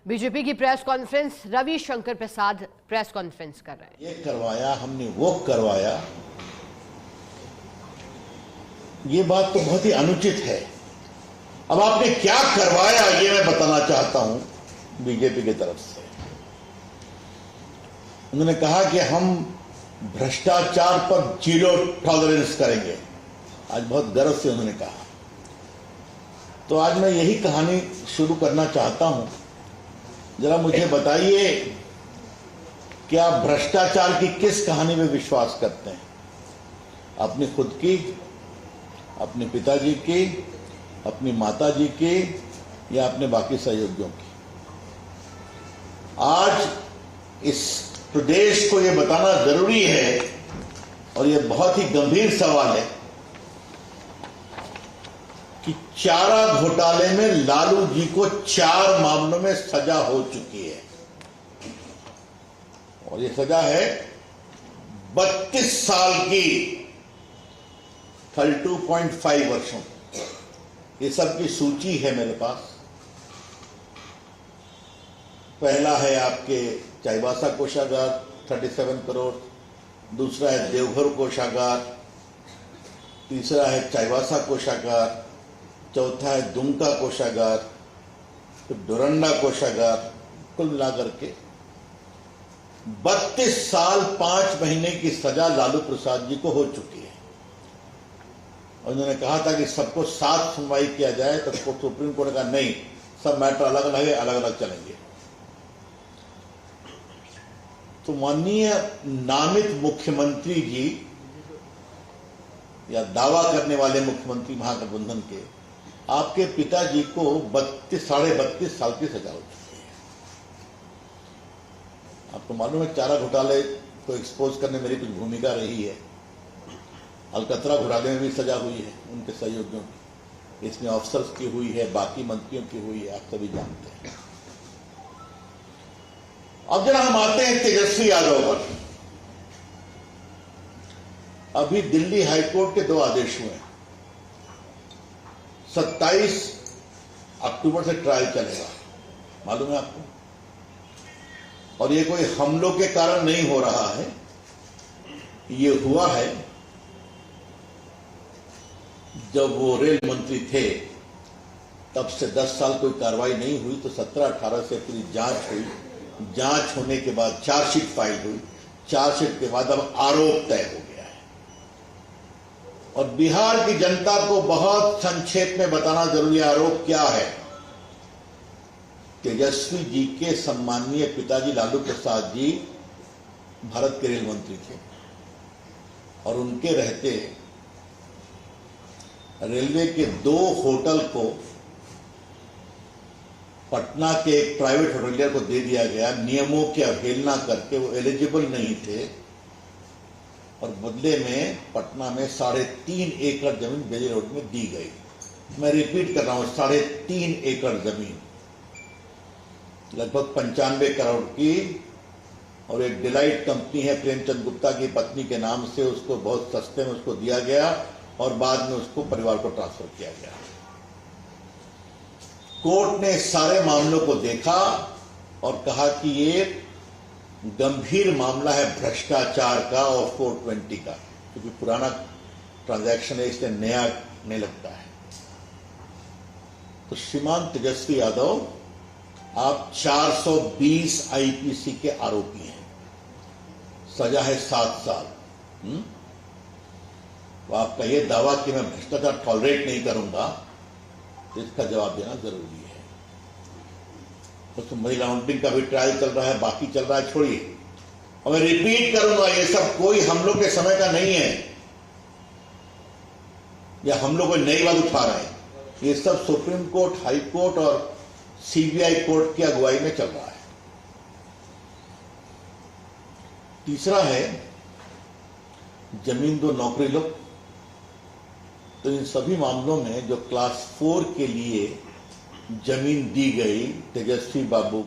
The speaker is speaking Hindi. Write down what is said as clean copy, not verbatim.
बीजेपी की प्रेस कॉन्फ्रेंस, रविशंकर प्रसाद प्रेस कॉन्फ्रेंस कर रहे हैं। ये करवाया हमने, वो करवाया, ये बात तो बहुत ही अनुचित है। अब आपने क्या करवाया ये मैं बताना चाहता हूं बीजेपी की तरफ से। उन्होंने कहा कि हम भ्रष्टाचार पर 0 टॉलरेंस करेंगे। आज बहुत गर्व से उन्होंने कहा। तो आज मैं यही कहानी शुरू करना चाहता हूं। जरा मुझे बताइए कि आप भ्रष्टाचार की किस कहानी में विश्वास करते हैं? अपनी खुद की, अपने पिताजी की, अपनी माताजी की, या अपने बाकी सहयोगियों की? आज इस प्रदेश को यह बताना जरूरी है, और यह बहुत ही गंभीर सवाल है कि चारा घोटाले में लालू जी को 4 मामलों में सजा हो चुकी है, और यह सजा है 32 साल की, 32.5 वर्षों। ये सब की सूची है मेरे पास। पहला है आपके चाईबासा कोषागार 37 करोड़, दूसरा है देवघर कोषागार, तीसरा है चाईबासा कोषागार, चौथा है दुमका कोषागार, फिर डोरंडा कोषागार। कुल मिलाकर के 32 साल 5 महीने की सजा लालू प्रसाद जी को हो चुकी है। और उन्होंने कहा था कि सबको साथ सुनवाई किया जाए, तो सुप्रीम कोर्ट का नहीं, सब मैटर अलग अलग है, अलग अलग चलेंगे। तो माननीय नामित मुख्यमंत्री जी, या दावा करने वाले मुख्यमंत्री महागठबंधन के, आपके पिताजी को 32 साल की सजा हो चुकी है। आपको मालूम है चारा घोटाले को एक्सपोज करने में मेरी कुछ भूमिका रही है। अलकतरा घोटाले में भी सजा हुई है उनके सहयोगियों की, इसमें अफसर्स की हुई है, बाकी मंत्रियों की हुई है, आप सभी जानते हैं। अब जरा हम आते हैं तेजस्वी यादव पर। अभी दिल्ली हाईकोर्ट के 2 आदेश हुए। 27 अक्टूबर से ट्रायल चलेगा, मालूम है आपको। और ये कोई हमलों के कारण नहीं हो रहा है, ये हुआ है जब वो रेल मंत्री थे, तब से 10 साल कोई कार्रवाई नहीं हुई, तो 17-18 से पूरी जांच हुई। जांच होने के बाद चार्जशीट फाइल हुई, चार्जशीट के बाद अब आरोप तय हो गया है। और बिहार की जनता को बहुत संक्षेप में बताना जरूरी है आरोप क्या है। तेजस्वी जी के सम्माननीय पिताजी लालू प्रसाद जी भारत के रेल मंत्री थे, और उनके रहते रेलवे के 2 होटल को पटना के एक प्राइवेट होटलियर को दे दिया गया। नियमों की अवहेलना करके, वो एलिजिबल नहीं थे, और बदले में पटना में 3.5 एकड़ जमीन बेली रोड में दी गई। मैं रिपीट कर रहा हूं, 3.5 एकड़ जमीन, लगभग 95 करोड़ की। और एक डिलाइट कंपनी है प्रेमचंद गुप्ता की पत्नी के नाम से, उसको बहुत सस्ते में उसको दिया गया, और बाद में उसको परिवार को ट्रांसफर किया गया। कोर्ट ने सारे मामलों को देखा और कहा कि ये गंभीर मामला है भ्रष्टाचार का और 420 का, क्योंकि पुराना ट्रांजैक्शन है, इसलिए नया नहीं लगता है। तो श्रीमान तेजस्वी यादव, आप 420 आईपीसी के आरोपी हैं, सजा है 7 साल। तो आपका यह दावा कि मैं भ्रष्टाचार टॉलरेट नहीं करूंगा, तो इसका जवाब देना जरूरी है। तो मनी लॉन्ड्रिंग का भी ट्रायल चल रहा है, बाकी चल रहा है, छोड़िए। और मैं रिपीट करूंगा, ये सब कोई हम लोग के समय का नहीं है, या हम लोग कोई नई बात उठा रहे हैं। ये सब सुप्रीम कोर्ट, हाई कोर्ट और सीबीआई कोर्ट की अगुवाई में चल रहा है। तीसरा है जमीन दो नौकरी लो। तो इन सभी मामलों में जो क्लास 4 के लिए जमीन दी गई तेजस्वी बाबू